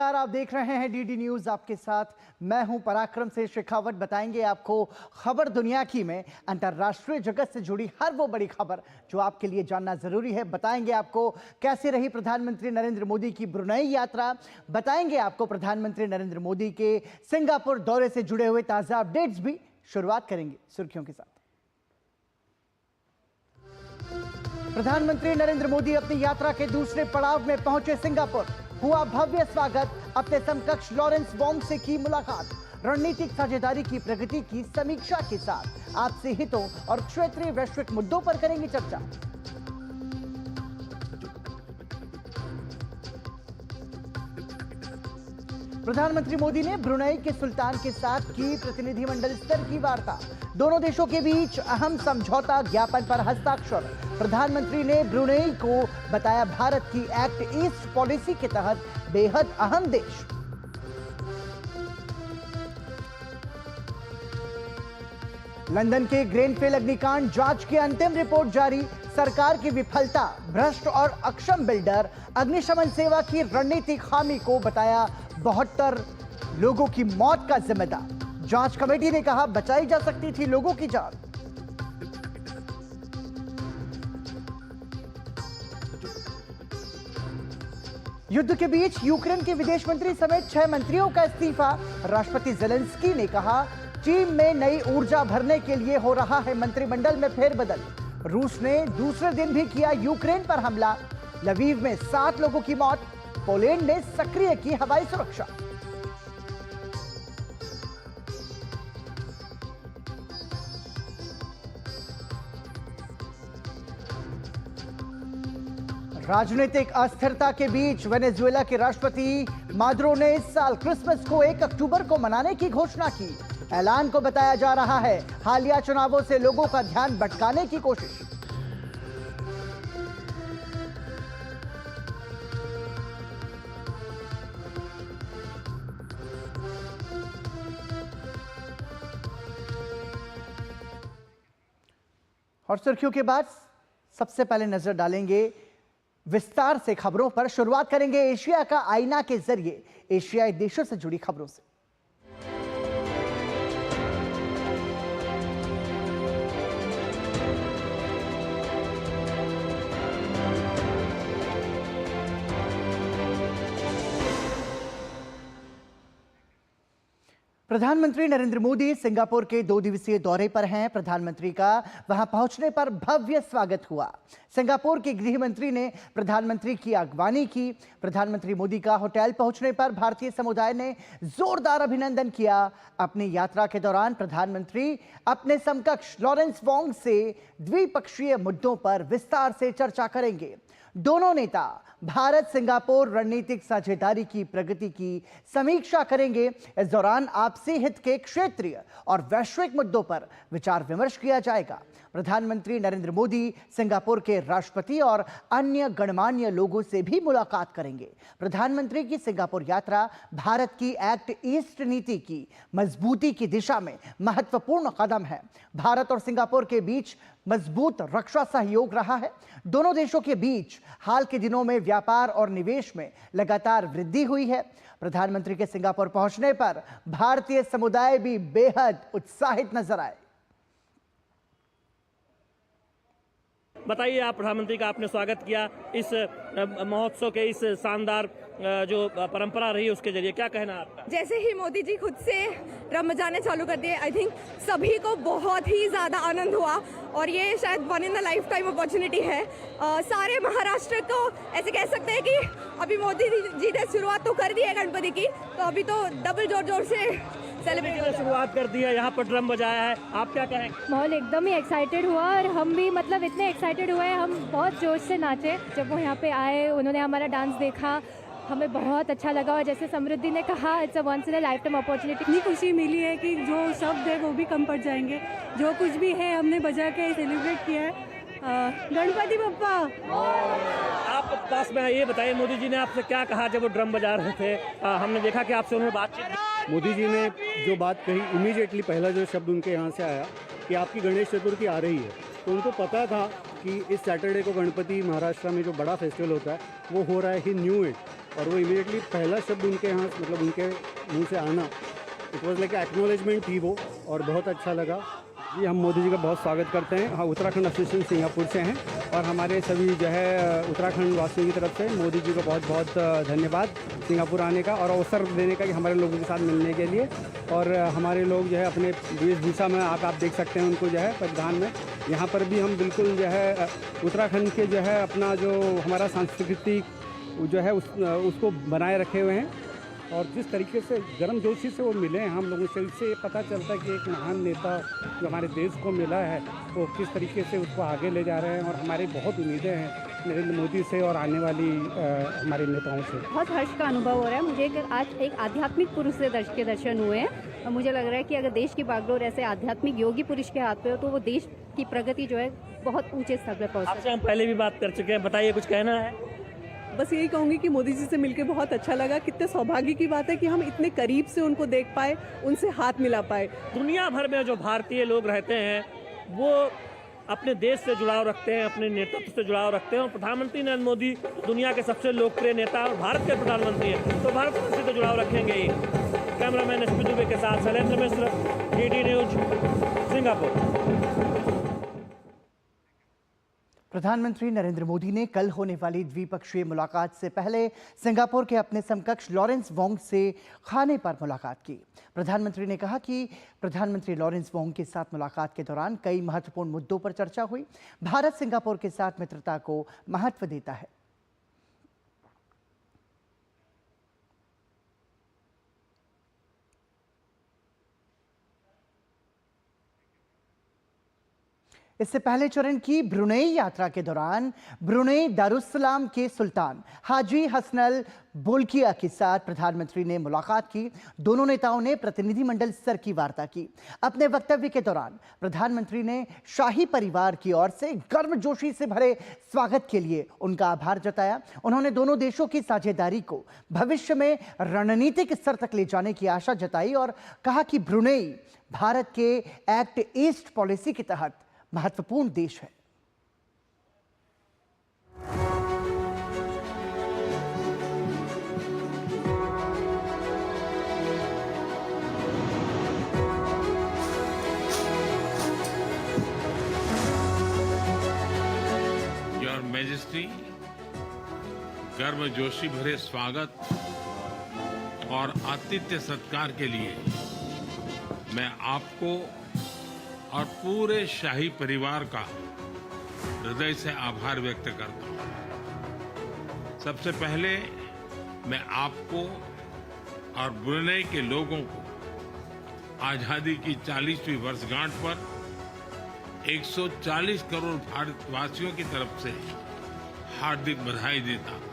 आप देख रहे हैं डीडी न्यूज, आपके साथ मैं हूं पराक्रम से शेखावत। बताएंगे आपको खबर दुनिया की में अंतर्राष्ट्रीय जगत से जुड़ी हर वो बड़ी खबर जो आपके लिए जानना जरूरी है। बताएंगे आपको कैसे रही प्रधानमंत्री नरेंद्र मोदी की ब्रुनेई यात्रा। बताएंगे आपको प्रधानमंत्री नरेंद्र मोदी के सिंगापुर दौरे से जुड़े हुए ताजा अपडेट्स भी। शुरुआत करेंगे सुर्खियों के साथ। प्रधानमंत्री नरेंद्र मोदी अपनी यात्रा के दूसरे पड़ाव में पहुंचे सिंगापुर। हुआ भव्य स्वागत। अपने समकक्ष लॉरेंस वोंग से की मुलाकात। रणनीतिक साझेदारी की प्रगति की समीक्षा के साथ आपसी हितों और क्षेत्रीय वैश्विक मुद्दों पर करेंगे चर्चा। प्रधानमंत्री मोदी ने ब्रुनेई के सुल्तान के साथ की प्रतिनिधिमंडल स्तर की वार्ता। दोनों देशों के बीच अहम समझौता ज्ञापन पर हस्ताक्षर। प्रधानमंत्री ने ब्रुनेई को बताया भारत की एक्ट ईस्ट पॉलिसी के तहत बेहद अहम देश। लंदन के ग्रेनफेल अग्निकांड जांच की अंतिम रिपोर्ट जारी। सरकार की विफलता, भ्रष्ट और अक्षम बिल्डर, अग्निशमन सेवा की रणनीतिक खामी को बताया 72 लोगों की मौत का जिम्मेदार। जांच कमेटी ने कहा बचाई जा सकती थी लोगों की जान। युद्ध के बीच यूक्रेन के विदेश मंत्री समेत 6 मंत्रियों का इस्तीफा। राष्ट्रपति ज़ेलेंस्की ने कहा टीम में नई ऊर्जा भरने के लिए हो रहा है मंत्रिमंडल में फेरबदल। रूस ने दूसरे दिन भी किया यूक्रेन पर हमला। लवीव में 7 लोगों की मौत। पोलैंड ने सक्रिय की हवाई सुरक्षा। राजनीतिक अस्थिरता के बीच वेनेजुएला के राष्ट्रपति मादुरो ने इस साल क्रिसमस को 1 अक्टूबर को मनाने की घोषणा की। ऐलान को बताया जा रहा है हालिया चुनावों से लोगों का ध्यान भटकाने की कोशिश। और सुर्खियों के बाद सबसे पहले नजर डालेंगे विस्तार से खबरों पर। शुरुआत करेंगे एशिया का आईना के जरिए एशियाई देशों से जुड़ी खबरों से। प्रधानमंत्री नरेंद्र मोदी सिंगापुर के 2 दिवसीय दौरे पर हैं। प्रधानमंत्री का वहां पहुंचने पर भव्य स्वागत हुआ। सिंगापुर के गृह मंत्री ने प्रधानमंत्री की अगवानी की। प्रधानमंत्री मोदी का होटल पहुंचने पर भारतीय समुदाय ने जोरदार अभिनंदन किया। अपनी यात्रा के दौरान प्रधानमंत्री अपने समकक्ष लॉरेंस वोंग से द्विपक्षीय मुद्दों पर विस्तार से चर्चा करेंगे। दोनों नेता भारत सिंगापुर रणनीतिक साझेदारी की प्रगति की समीक्षा करेंगे। इस दौरान आपसी हित के क्षेत्रीय और वैश्विक मुद्दों पर विचार विमर्श किया जाएगा। प्रधानमंत्री नरेंद्र मोदी सिंगापुर के राष्ट्रपति और अन्य गणमान्य लोगों से भी मुलाकात करेंगे। प्रधानमंत्री की सिंगापुर यात्रा भारत की एक्ट ईस्ट नीति की मजबूती की दिशा में महत्वपूर्ण कदम है। भारत और सिंगापुर के बीच मजबूत रक्षा सहयोग रहा है। दोनों देशों के बीच हाल के दिनों में व्यापार और निवेश में लगातार वृद्धि हुई है। प्रधानमंत्री के सिंगापुर पहुंचने पर भारतीय समुदाय भी बेहद उत्साहित नजर आए। बताइए, आप प्रधानमंत्री का आपने स्वागत किया इस महोत्सव के, इस शानदार जो परंपरा रही उसके जरिए, क्या कहना आपका? जैसे ही मोदी जी खुद से ड्रम बजाने चालू कर दिए, आई थिंक सभी को बहुत ही ज़्यादा आनंद हुआ और ये शायद one in the life time opportunity है। सारे महाराष्ट्र को ऐसे कह सकते हैं कि अभी मोदी जी ने शुरुआत तो कर दी है गणपति की, तो अभी तो डबल जोर से सेलिब्रेट शुरुआत कर दी है। यहाँ पर ड्रम बजाया है, आप क्या कहें? माहौल एकदम ही एक्साइटेड हुआ और हम भी मतलब इतने एक्साइटेड हुए, हम बहुत जोश से नाचे जब वो यहाँ पे आए। उन्होंने हमारा डांस देखा, हमें बहुत अच्छा लगा। और जैसे समृद्धि ने कहा, it's a once in a life time opportunity. इतनी खुशी मिली है कि जो शब्द है वो भी कम पड़ जाएंगे। जो कुछ भी है हमने बजा के सेलिब्रेट किया है। गणपति बप्पा। आप पास में ये बताइए, मोदी जी ने आपसे क्या कहा जब वो ड्रम बजा रहे थे? हमने देखा कि आपसे उन्होंने बातचीत। मोदी जी ने जो बात कही, इमीडिएटली पहला जो शब्द उनके यहाँ से आया कि आपकी गणेश चतुर्थी आ रही है, तो उनको पता था कि इस सैटरडे को गणपति महाराष्ट्र में जो बड़ा फेस्टिवल होता है वो हो रहा है, ही न्यू इट, और वो इमीडिएटली पहला शब्द उनके यहाँ मतलब उनके मुंह से आना, इट वॉज लाइक एक्नॉलेजमेंट थी वो, और बहुत अच्छा लगा। जी, हम मोदी जी का बहुत स्वागत करते हैं। हाँ, उत्तराखंड एसोसिएशन सिंगापुर से हैं, और हमारे सभी जो है उत्तराखंड वासियों की तरफ से मोदी जी को बहुत बहुत धन्यवाद सिंगापुर आने का और अवसर देने का कि हमारे लोगों के साथ मिलने के लिए। और हमारे लोग जो है अपने वेशभूषा में आप देख सकते हैं उनको जो है परिधान में, यहाँ पर भी हम बिल्कुल जो है उत्तराखंड के जो है अपना जो हमारा सांस्कृतिक जो है उसको बनाए रखे हुए हैं। और जिस तरीके से गर्मजोशी से वो मिले हैं हम लोगों से, इससे ये पता चलता है कि एक महान नेता जो हमारे देश को मिला है वो किस तरीके से उसको आगे ले जा रहे हैं। और हमारी बहुत उम्मीदें हैं नरेंद्र मोदी से और आने वाली हमारे नेताओं से। बहुत हर्ष का अनुभव हो रहा है मुझे। आज एक आध्यात्मिक पुरुष से के दर्शन हुए हैं, और मुझे लग रहा है कि अगर देश की बागडोर ऐसे आध्यात्मिक योगी पुरुष के हाथ पे हो तो वो देश की प्रगति जो है बहुत ऊंचे स्तर पर पहुँच। आपसे हम पहले भी बात कर चुके हैं, बताइए कुछ कहना है? बस यही कहूँगी कि मोदी जी से मिलकर बहुत अच्छा लगा। कितने सौभाग्य की बात है कि हम इतने करीब से उनको देख पाए, उनसे हाथ मिला पाए। दुनिया भर में जो भारतीय लोग रहते हैं वो अपने देश से जुड़ाव रखते हैं, अपने नेतृत्व से जुड़ाव रखते हैं, और प्रधानमंत्री नरेंद्र मोदी दुनिया के सबसे लोकप्रिय नेता और भारत के प्रधानमंत्री हैं, तो भारत से तो जुड़ाव रखेंगे ही। कैमरामैन एसपी दुबे के साथ शैलेंद्र मिश्र, डीडी न्यूज, सिंगापुर। प्रधानमंत्री नरेंद्र मोदी ने कल होने वाली द्विपक्षीय मुलाकात से पहले सिंगापुर के अपने समकक्ष लॉरेंस वोंग से खाने पर मुलाकात की। प्रधानमंत्री ने कहा कि प्रधानमंत्री लॉरेंस वोंग के साथ मुलाकात के दौरान कई महत्वपूर्ण मुद्दों पर चर्चा हुई। भारत सिंगापुर के साथ मित्रता को महत्व देता है। इससे पहले चरण की ब्रुनेई यात्रा के दौरान ब्रुनेई दारुस्सलाम के सुल्तान हाजी हसनल बोल्किया के साथ प्रधानमंत्री ने मुलाकात की। दोनों नेताओं ने प्रतिनिधिमंडल स्तर की वार्ता की। अपने वक्तव्य के दौरान प्रधानमंत्री ने शाही परिवार की ओर से गर्मजोशी से भरे स्वागत के लिए उनका आभार जताया। उन्होंने दोनों देशों की साझेदारी को भविष्य में रणनीतिक स्तर तक ले जाने की आशा जताई और कहा कि ब्रुनेई भारत के एक्ट ईस्ट पॉलिसी के तहत महत्वपूर्ण देश है। योर मैजेस्टी, गर्मजोशी भरे स्वागत और आतिथ्य सत्कार के लिए मैं आपको और पूरे शाही परिवार का हृदय से आभार व्यक्त करता हूं। सबसे पहले मैं आपको और ब्रुनेई के लोगों को आजादी की 40वीं वर्षगांठ पर 140 करोड़ भारतवासियों की तरफ से हार्दिक बधाई देता हूं।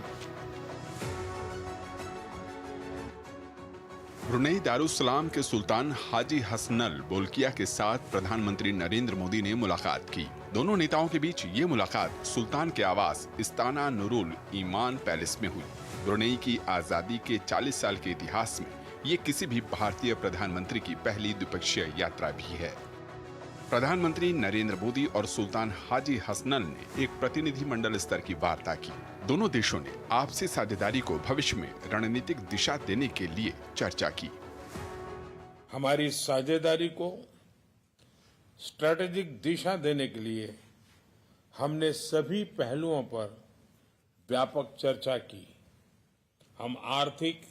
ब्रुनेई दारुस्सलाम के सुल्तान हाजी हसनल बोल्किया के साथ प्रधानमंत्री नरेंद्र मोदी ने मुलाकात की। दोनों नेताओं के बीच ये मुलाकात सुल्तान के आवास इस्ताना नुरुल ईमान पैलेस में हुई। ब्रुनेई की आजादी के 40 साल के इतिहास में ये किसी भी भारतीय प्रधानमंत्री की पहली द्विपक्षीय यात्रा भी है। प्रधानमंत्री नरेंद्र मोदी और सुल्तान हाजी हसनल ने एक प्रतिनिधिमंडल स्तर की वार्ता की। दोनों देशों ने आपसी साझेदारी को भविष्य में रणनीतिक दिशा देने के लिए चर्चा की। हमारी साझेदारी को स्ट्रैटेजिक दिशा देने के लिए हमने सभी पहलुओं पर व्यापक चर्चा की। हम आर्थिक,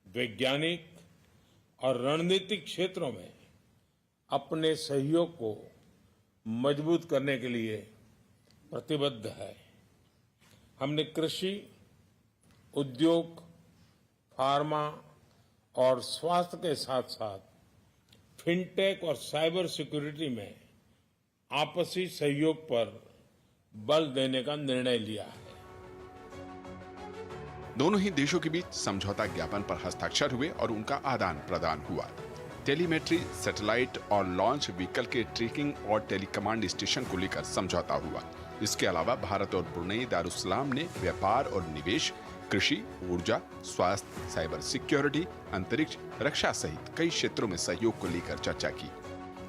वैज्ञानिक और रणनीतिक क्षेत्रों में अपने सहयोग को मजबूत करने के लिए प्रतिबद्ध है। हमने कृषि, उद्योग, फार्मा और स्वास्थ्य के साथ साथ फिनटेक और साइबर सिक्योरिटी में आपसी सहयोग पर बल देने का निर्णय लिया है। दोनों ही देशों के बीच समझौता ज्ञापन पर हस्ताक्षर हुए और उनका आदान प्रदान हुआ। टेलीमेट्री, सैटेलाइट और लॉन्च व्हीकल के ट्रैकिंग और टेलीकमांड स्टेशन को लेकर समझौता हुआ। इसके अलावा भारत और ब्रुनेई दारुस्सलाम ने व्यापार और निवेश, कृषि, ऊर्जा, स्वास्थ्य, साइबर सिक्योरिटी, अंतरिक्ष, रक्षा सहित कई क्षेत्रों में सहयोग को लेकर चर्चा की।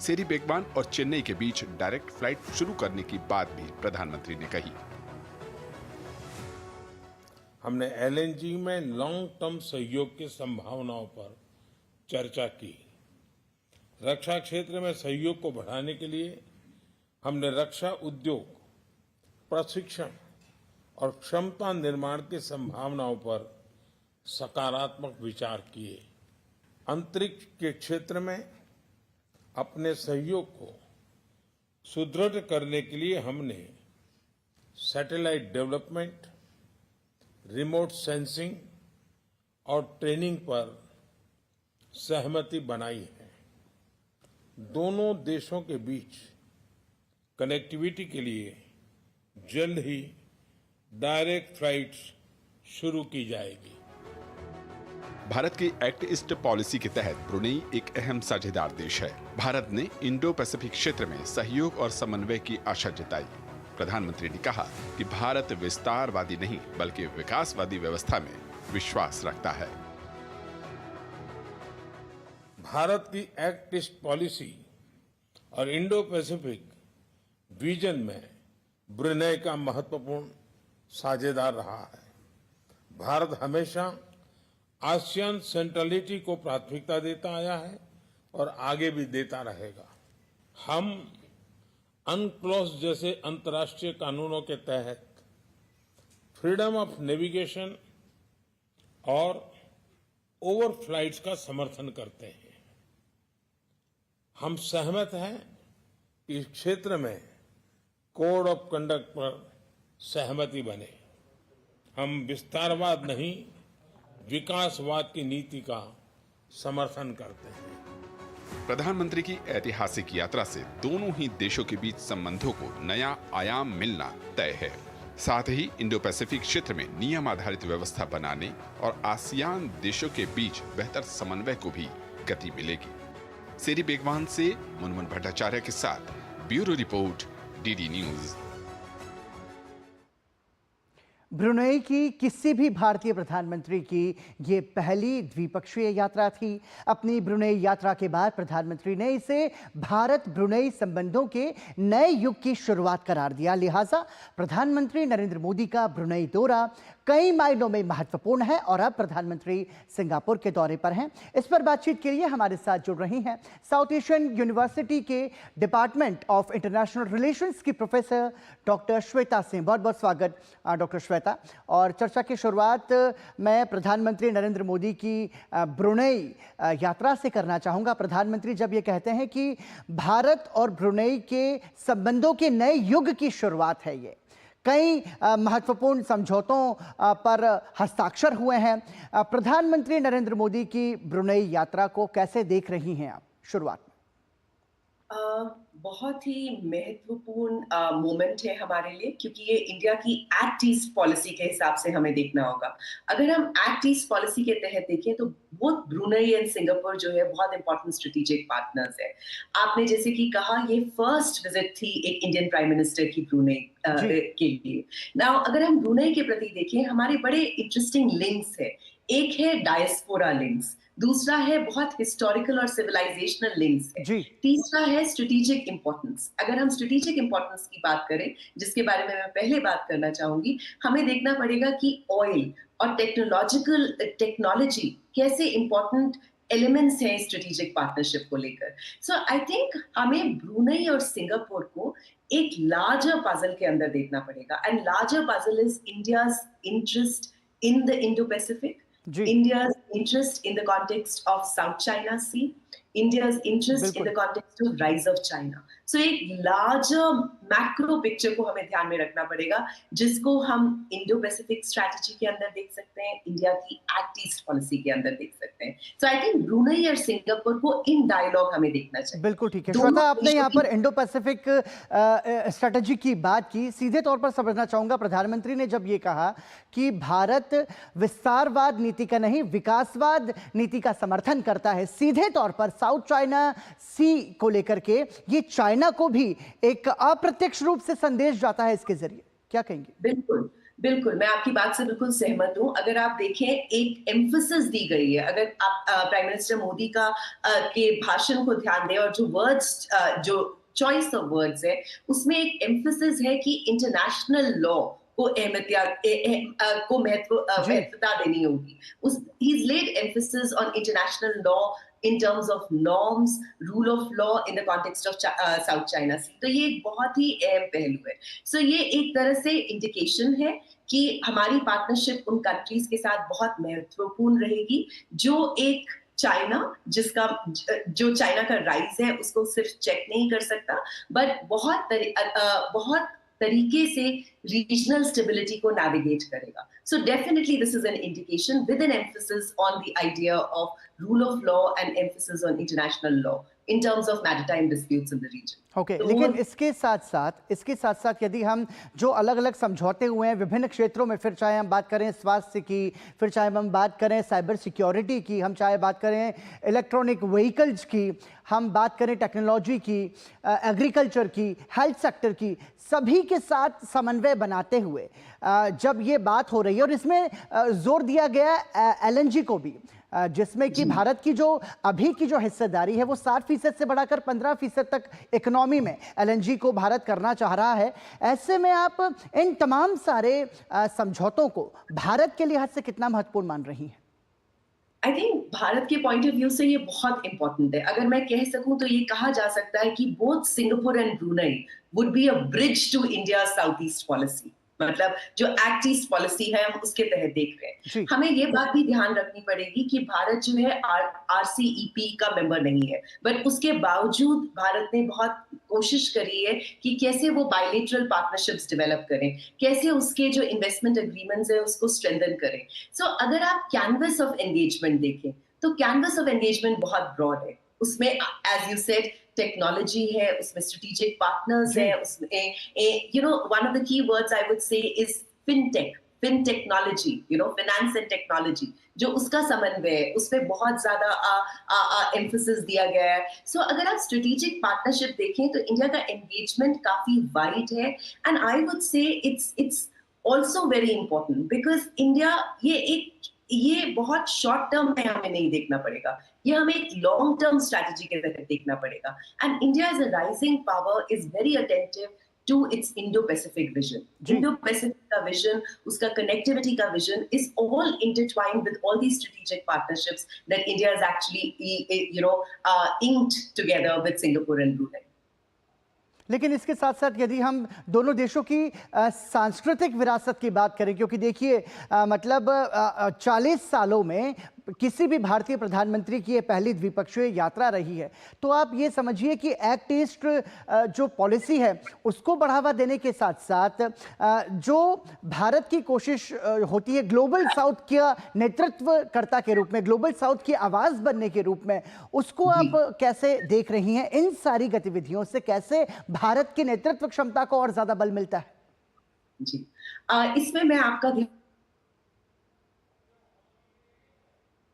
सेरी बेगवान और चेन्नई के बीच डायरेक्ट फ्लाइट शुरू करने की बात भी प्रधानमंत्री ने कही। हमने एलएनजी में लॉन्ग टर्म सहयोग की संभावनाओं पर चर्चा की। रक्षा क्षेत्र में सहयोग को बढ़ाने के लिए हमने रक्षा उद्योग, प्रशिक्षण और क्षमता निर्माण की संभावनाओं पर सकारात्मक विचार किए। अंतरिक्ष के क्षेत्र में अपने सहयोग को सुदृढ़ करने के लिए हमने सैटेलाइट डेवलपमेंट, रिमोट सेंसिंग और ट्रेनिंग पर सहमति बनाई है। दोनों देशों के बीच कनेक्टिविटी के लिए जल्द ही डायरेक्ट फ्लाइट्स शुरू की जाएगी। भारत की एक्ट ईस्ट पॉलिसी के तहत ब्रुनेई एक अहम साझेदार देश है। भारत ने इंडो पैसिफिक क्षेत्र में सहयोग और समन्वय की आशा जताई। प्रधानमंत्री ने कहा कि भारत विस्तारवादी नहीं बल्कि विकासवादी व्यवस्था में विश्वास रखता है। भारत की एक्ट ईस्ट पॉलिसी और इंडो पैसिफिक विजन में ब्रुनेई का महत्वपूर्ण साझेदार रहा है। भारत हमेशा आसियान सेंट्रलिटी को प्राथमिकता देता आया है और आगे भी देता रहेगा। हम अनक्लोज जैसे अंतर्राष्ट्रीय कानूनों के तहत फ्रीडम ऑफ नेविगेशन और ओवरफ्लाइट्स का समर्थन करते हैं। हम सहमत हैं कि इस क्षेत्र में कोड ऑफ कंडक्ट पर सहमति बने। हम विस्तारवाद नहीं, विकासवाद की नीति का समर्थन करते हैं। प्रधानमंत्री की ऐतिहासिक यात्रा से दोनों ही देशों के बीच संबंधों को नया आयाम मिलना तय है। साथ ही इंडो पैसिफिक क्षेत्र में नियम आधारित व्यवस्था बनाने और आसियान देशों के बीच बेहतर समन्वय को भी गति मिलेगी। सेरी बेगवान से मुनमुन भट्टाचार्य के साथ bureau report, DD news. Brunei की किसी भी भारतीय प्रधानमंत्री की ये पहली द्विपक्षीय यात्रा थी। अपनी ब्रुनेई यात्रा के बाद प्रधानमंत्री ने इसे भारत ब्रुनेई संबंधों के नए युग की शुरुआत करार दिया। लिहाजा प्रधानमंत्री नरेंद्र मोदी का ब्रुनेई दौरा कई मायनों में महत्वपूर्ण है और अब प्रधानमंत्री सिंगापुर के दौरे पर हैं। इस पर बातचीत के लिए हमारे साथ जुड़ रही हैं साउथ एशियन यूनिवर्सिटी के डिपार्टमेंट ऑफ इंटरनेशनल रिलेशंस की प्रोफेसर डॉक्टर श्वेता सिंह। बहुत बहुत स्वागत डॉक्टर श्वेता। और चर्चा की शुरुआत मैं प्रधानमंत्री नरेंद्र मोदी की ब्रुनेई यात्रा से करना चाहूँगा। प्रधानमंत्री जब ये कहते हैं कि भारत और ब्रुनेई के संबंधों के नए युग की शुरुआत है, ये कई महत्वपूर्ण समझौतों पर हस्ताक्षर हुए हैं। प्रधानमंत्री नरेंद्र मोदी की ब्रुनेई यात्रा को कैसे देख रही हैं आप शुरुआत में? बहुत ही महत्वपूर्ण मोमेंट है हमारे लिए, क्योंकि ये इंडिया की एक्ट ईस्ट पॉलिसी के हिसाब से हमें देखना होगा। अगर हम एक्ट ईस्ट पॉलिसी के तहत देखें तो बोथ ब्रुनेई एंड सिंगापुर जो है बहुत इंपॉर्टेंट स्ट्रेटेजिक पार्टनर्स है। आपने जैसे कि कहा, ये फर्स्ट विजिट थी एक इंडियन प्राइम मिनिस्टर की ब्रुनेई के लिए। नाउ अगर हम ब्रुनेई के प्रति देखें, हमारे बड़े इंटरेस्टिंग लिंक्स है। एक है डायस्पोरा लिंक्स, दूसरा है बहुत हिस्टोरिकल और सिविलाइजेशनल लिंक्स है, तीसरा है स्ट्रेटेजिक इंपॉर्टेंस। अगर हम स्ट्रेटेजिक इंपॉर्टेंस की बात करें, जिसके बारे में मैं पहले बात करना चाहूंगी, हमें देखना पड़ेगा कि ऑयल और टेक्नोलॉजी कैसे इंपॉर्टेंट एलिमेंट्स हैं स्ट्रेटेजिक पार्टनरशिप को लेकर। सो आई थिंक हमें ब्रुनेई और सिंगापुर को एक लार्जर पजल के अंदर देखना पड़ेगा, and larger puzzle is India's interest in the Indo-Pacific, India's interest in the context of South China Sea, India's interest in the context of rise of China. So एक larger macro picture को हमें ध्यान में रखना पड़ेगा, जिसको हम Indo-Pacific strategy के अंदर देख सकते हैं, इंडिया की Act East policy के अंदर देख सकते हैं। So I think ब्रुनेई और सिंगापुर को इन डायलॉग हमें देखना चाहिए। बिल्कुल ठीक है। श्वेता, आपने यहाँ पर इंडो पैसिफिक स्ट्रेटजी की बात की, सीधे तौर पर समझना चाहूंगा, प्रधानमंत्री ने जब ये कहा कि भारत विस्तारवाद नीति का नहीं विकासवाद नीति का समर्थन करता है, सीधे तौर पर साउथ चाइना सी को लेकर के ये चाइना को भी एक अप्रत्यक्ष रूप से संदेश जाता है इसके जरिए, क्या कहेंगे? बिल्कुल बिल्कुल, मैं आपकी बात से बिल्कुल सहमत हूँ। अगर आप देखें, एक एम्फेसिस दी गई है। अगर आप प्राइम मिनिस्टर मोदी का के भाषण को ध्यान दें और जो वर्ड्स जो चॉइस ऑफ वर्ड्स है, उसमें एक एम्फेसिस है कि इंटरनेशनल लॉ को महत्वता देनी होगी। He is laid emphasis on international law in terms of norms, rule of law in the context of South China Sea. तो ये एक बहुत ही अहम पहलू है। So ये एक तरह से इंडिकेशन है कि हमारी पार्टनरशिप उन कंट्रीज के साथ बहुत महत्वपूर्ण रहेगी जो एक चाइना जो चाइना का राइज है उसको सिर्फ चेक नहीं कर सकता, बट बहुत तरीके से रीजनल स्टेबिलिटी को नेविगेट करेगा। So definitely this is an indication with an emphasis on the idea of rule of law and emphasis on international law in terms of maritime disputes in the region. Okay, लेकिन इसके साथ साथ यदि हम जो अलग अलग समझौते हुए हैं विभिन्न क्षेत्रों में, फिर चाहे हम बात करें स्वास्थ्य की, फिर चाहे हम बात करें साइबर सिक्योरिटी की, हम चाहे बात करें इलेक्ट्रॉनिक व्हीकल्स की, हम बात करें टेक्नोलॉजी की, एग्रीकल्चर की, हेल्थ सेक्टर की, सभी के साथ समन्वय बनाते हुए जब ये बात हो रही है, और इसमें जोर दिया गया LNG को भी, जिसमें कि भारत की जो अभी की जो हिस्सेदारी है वो 60% से बढ़ाकर 15% तक इकोनॉमी में LNG को भारत करना चाह रहा है। ऐसे में आप इन तमाम सारे समझौतों को भारत के लिहाज से कितना महत्वपूर्ण मान रही हैं? आई थिंक भारत के पॉइंट ऑफ व्यू से ये बहुत इंपॉर्टेंट है। अगर मैं कह सकूं तो ये कहा जा सकता है कि both Singapore and Brunei would be a bridge to India south east policy. मतलब जो एक्ट ईस्ट पॉलिसी है हम उसके तहत देख रहे हैं। हमें ये बात भी ध्यान रखनी पड़ेगी कि भारत जो है RCEP का मेंबर नहीं है, बट उसके बावजूद भारत ने बहुत कोशिश करी है कि कैसे वो बायलेटरल पार्टनरशिप्स डेवलप करें, कैसे उसके जो इन्वेस्टमेंट एग्रीमेंट्स है उसको स्ट्रेंथन करें। सो अगर आप कैनवस ऑफ एंगेजमेंट देखें तो कैनवस ऑफ एंगेजमेंट बहुत ब्रॉड है। उसमें एज यू सेड टेक्नोलॉजी है, उसमें स्ट्रेटेजिक पार्टनर्स है, उसमें one of the key words I would say is fin technology, finance and technology, जो उसका समन्वय है उसमें बहुत ज्यादा एम्फेसिस दिया गया है। सो अगर आप स्ट्रेटेजिक पार्टनरशिप देखें तो इंडिया का एंगेजमेंट काफी वाइड है, एंड आई वुड से it's also very important because India ये बहुत शॉर्ट टर्म में हमें नहीं देखना पड़ेगा, ये हमें एक लॉन्ग टर्म स्ट्रैटेजी के तहत देखना पड़ेगा। And India as a rising power is very attentive to its Indo Pacific vision. Indo Pacific का विजन, उसका कनेक्टिविटी का vision is all intertwined with all the strategic partnerships that India is actually inked together with Singapore and Brunei. लेकिन इसके साथ साथ यदि हम दोनों देशों की सांस्कृतिक विरासत की बात करें, क्योंकि देखिए मतलब 40 सालों में किसी भी भारतीय प्रधानमंत्री की ये पहली द्विपक्षीय यात्रा रही है, तो आप ये समझिए कि एक्ट ईस्ट जो पॉलिसी है उसको बढ़ावा देने के साथ साथ जो भारत की कोशिश होती है ग्लोबल साउथ के नेतृत्वकर्ता के रूप में, ग्लोबल साउथ की आवाज़ बनने के रूप में, उसको आप कैसे देख रही हैं? इन सारी गतिविधियों से कैसे भारत की नेतृत्व क्षमता को और ज्यादा बल मिलता है? जी, इसमें मैं आपका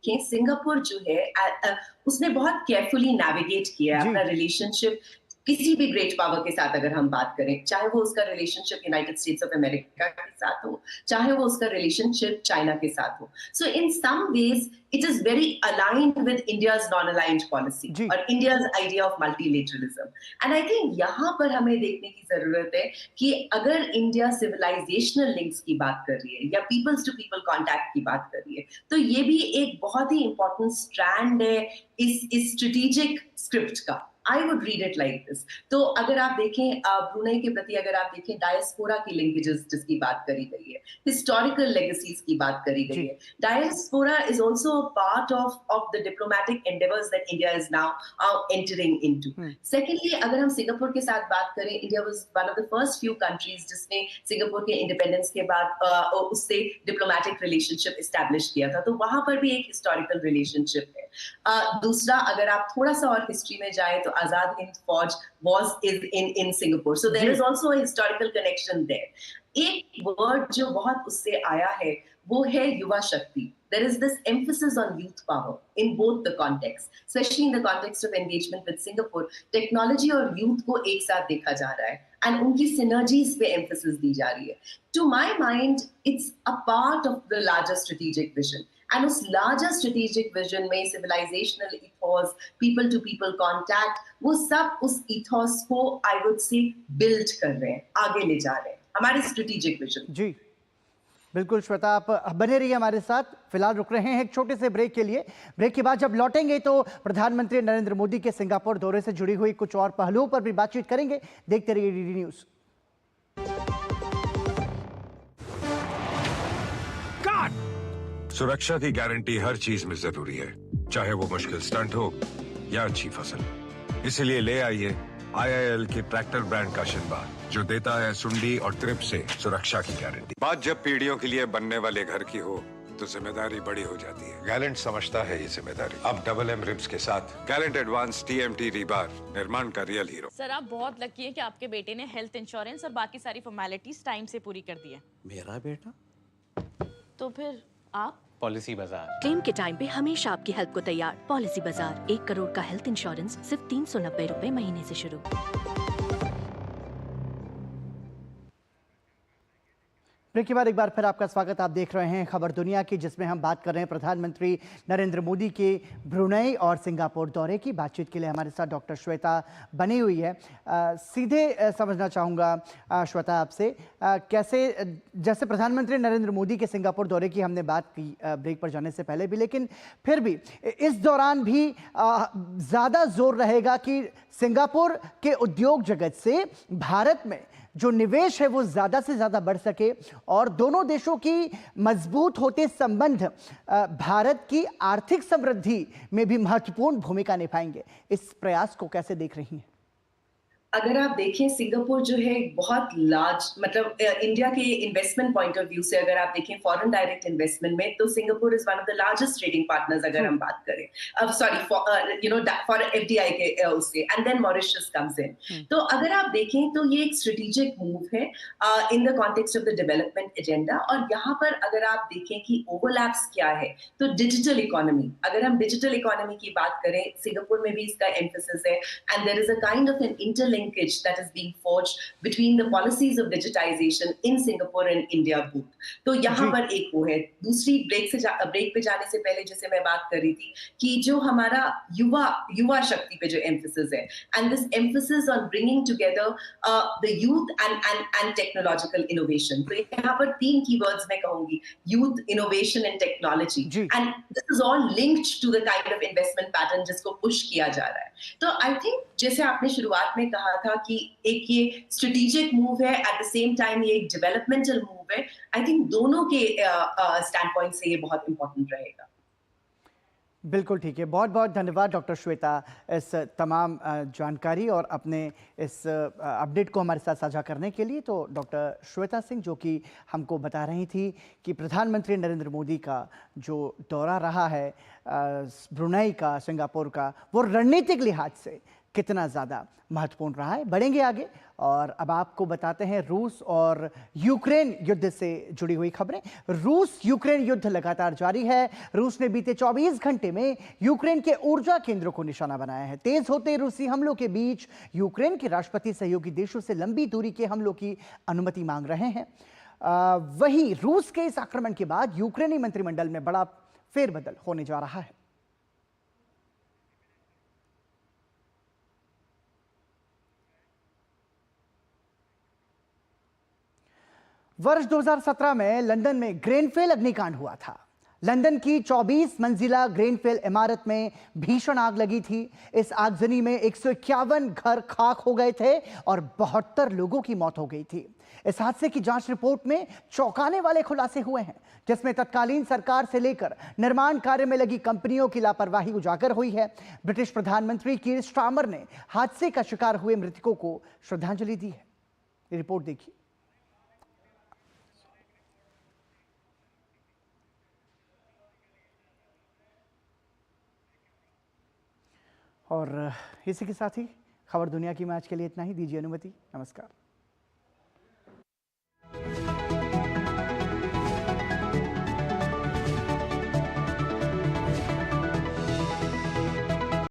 सिंगापुर जो है उसने बहुत केयरफुली नेविगेट किया अपना रिलेशनशिप किसी भी ग्रेट पावर के साथ। अगर हम बात करें, चाहे वो उसका relationship United states of America के साथ हो, चाहे वो उसका रिलेशनशिप चाइना के साथ हो, so in some ways it is very aligned with India's non aligned policy और India's idea of multilateralism. And I think यहाँ पर हमें देखने की जरूरत है कि अगर इंडिया सिविलाइजेशनल लिंक्स की बात कर रही है या पीपल्स टू पीपल कॉन्टैक्ट की बात कर रही है, तो ये भी एक बहुत ही इंपॉर्टेंट स्ट्रैंड है इस स्ट्रेटेजिक स्क्रिप्ट का। I would read it like this. तो अगर आप देखें ब्रुनेई के प्रति, अगर आप देखें डायस्पोरा की लिंकेजेस जिसकी बात करी गई है, हिस्टोरिकल लेगेसीज की बात करी गई है, diaspora is also a part of the diplomatic endeavours that India is now entering into. Secondly, अगर हम सिंगापुर के साथ बात करें, India was one of the first few countries जिसने सिंगापुर के इंडिपेंडेंस के बाद उससे डिप्लोमैटिक रिलेशनशिप एस्टैब्लिश किया था, तो वहां पर भी एक हिस्टोरिकल रिलेशनशिप है। दूसरा, अगर आप थोड़ा सा और हिस्ट्री में जाए तो आजाद हिंद फौज is in Singapore, so there is also a historical connection there. एक वर्ड जो बहुत उससे आया है वो है युवा शक्ति. There is this emphasis on youth power in both the contexts, especially in the context of engagement with Singapore. Technology और यूथ को एक साथ देखा जा रहा है. एंड उनकी सिनर्जीज पे एम्फेसिस दी जा रही है. To my mind it's a part of the larger strategic vision. And उस लार्जर स्ट्रेटेजिक विजन में civilisational ethos, people to people contact, वो सब उस इथॉस को आई वुड से बिल्ड कर रहे हैं, आगे ले जा रहे हैं हमारे स्ट्रेटेजिक विजन. जी बिल्कुल श्वेता, आप बने रहिए हमारे साथ। फिलहाल रुक रहे हैं एक छोटे से ब्रेक के लिए। ब्रेक के बाद जब लौटेंगे तो प्रधानमंत्री नरेंद्र मोदी के सिंगापुर दौरे से जुड़ी हुई कुछ और पहलुओं पर भी बातचीत करेंगे। देखते रहिए डीडी न्यूज। सुरक्षा की गारंटी हर चीज में जरूरी है, चाहे वो मुश्किल स्टंट हो या अच्छी फसल। इसीलिए ले आइए IIL के ट्रैक्टर ब्रांड का शिनबार, जो देता है सुंडी और ट्रिप से सुरक्षा की गारंटी। बात जब पीढ़ियों के लिए बनने वाले घर की हो तो जिम्मेदारी बड़ी हो जाती है। गैलेंट समझता है ये जिम्मेदारी। अब डबल M रिब्स के साथ गैलेंट एडवांस TMT रीबार, निर्माण का रियल हीरो। सर आप बहुत लकी हैं कि आपके बेटे ने हेल्थ इंश्योरेंस और बाकी सारी फॉर्मेलिटीज टाइम से पूरी कर दी है। मेरा बेटा? तो फिर आप? पॉलिसी बाजार। क्लेम के टाइम पे हमेशा आपकी हेल्प को तैयार। पॉलिसी बाजार, 1 करोड़ का हेल्थ इंश्योरेंस सिर्फ 390 रुपए महीने से शुरू। ब्रेक के बाद एक बार फिर आपका स्वागत। आप देख रहे हैं खबर दुनिया की, जिसमें हम बात कर रहे हैं प्रधानमंत्री नरेंद्र मोदी के ब्रुनेई और सिंगापुर दौरे की। बातचीत के लिए हमारे साथ डॉक्टर श्वेता बनी हुई है। सीधे समझना चाहूँगा श्वेता आपसे, कैसे, जैसे प्रधानमंत्री नरेंद्र मोदी के सिंगापुर दौरे की हमने बात की ब्रेक पर जाने से पहले भी, लेकिन फिर भी इस दौरान भी ज़्यादा जोर रहेगा कि सिंगापुर के उद्योग जगत से भारत में जो निवेश है वो ज़्यादा से ज़्यादा बढ़ सके और दोनों देशों की मजबूत होते संबंध भारत की आर्थिक समृद्धि में भी महत्वपूर्ण भूमिका निभाएंगे। इस प्रयास को कैसे देख रही हैं? अगर आप देखें, सिंगापुर जो है बहुत लार्ज, मतलब इंडिया के इन्वेस्टमेंट पॉइंट ऑफ व्यू से अगर आप देखें फॉरेन डायरेक्ट इन्वेस्टमेंट में, तो Singapore is one of the largest trading partners अगर हम बात करें, सॉरी फॉर FDI के उससे, and then Mauritius comes in. तो अगर आप देखें तो ये एक स्ट्रेटेजिक मूव है in the context of the development agenda. और यहाँ पर अगर आप देखें कि ओवरलैप्स क्या है, तो डिजिटल इकोनॉमी, अगर हम डिजिटल इकोनॉमी की बात करें, सिंगापुर में भी इसका एम्फेसिस है, and there is a kind of an interlinkage that is being forged between the policies of digitization in Singapore and India both. तो यहाँ पर एक वो है. दूसरी ब्रेक पे जाने से पहले जैसे मैं बात कर रही थी कि जो हमारा युवा शक्ति पे जो emphasis है, and this emphasis on bringing together the youth and technological innovation. तो यहाँ पर 3 keywords मैं कहूँगी: youth, innovation and technology. And this is all linked to the kind of investment pattern जिसको push किया जा रहा है. तो I think जैसे आपने शुरुआत में कहा था कि एक ये स्ट्रेटेजिक मूव है, एट द सेम टाइम ये एक डेवलपमेंटल मूव है. आई थिंक दोनों के स्टैंड पॉइंट से ये बहुत इंपॉर्टेंट रहेगा. बिल्कुल ठीक है। बहुत बहुत धन्यवाद डॉक्टर श्वेता इस तमाम जानकारी और अपने इस अपडेट को हमारे साथ साझा करने के लिए। तो डॉक्टर श्वेता सिंह जो कि हमको बता रही थी कि प्रधानमंत्री नरेंद्र मोदी का जो दौरा रहा है ब्रुनेई का, सिंगापुर का, वो रणनीतिक लिहाज से कितना ज़्यादा महत्वपूर्ण रहा है। बढ़ेंगे आगे और अब आपको बताते हैं रूस और यूक्रेन युद्ध से जुड़ी हुई खबरें। रूस यूक्रेन युद्ध लगातार जारी है। रूस ने बीते 24 घंटे में यूक्रेन के ऊर्जा केंद्रों को निशाना बनाया है। तेज होते रूसी हमलों के बीच यूक्रेन के राष्ट्रपति सहयोगी देशों से लंबी दूरी के हमलों की अनुमति मांग रहे हैं। वहीं रूस के इस आक्रमण के बाद यूक्रेनी मंत्रिमंडल में बड़ा फेरबदल होने जा रहा है। वर्ष 2017 में लंदन में ग्रेनफेल अग्निकांड हुआ था। लंदन की 24 मंजिला ग्रेनफेल इमारत में भीषण आग लगी थी। इस आगजनी में 151 घर खाक हो गए थे और 72 लोगों की मौत हो गई थी। इस हादसे की जांच रिपोर्ट में चौंकाने वाले खुलासे हुए हैं, जिसमें तत्कालीन सरकार से लेकर निर्माण कार्य में लगी कंपनियों की लापरवाही उजागर हुई है। ब्रिटिश प्रधानमंत्री कीर स्टारमर ने हादसे का शिकार हुए मृतकों को श्रद्धांजलि दी है। ये रिपोर्ट देखिए। और इसी के साथ ही खबर दुनिया की में आज के लिए इतना ही। दीजिए अनुमति। नमस्कार।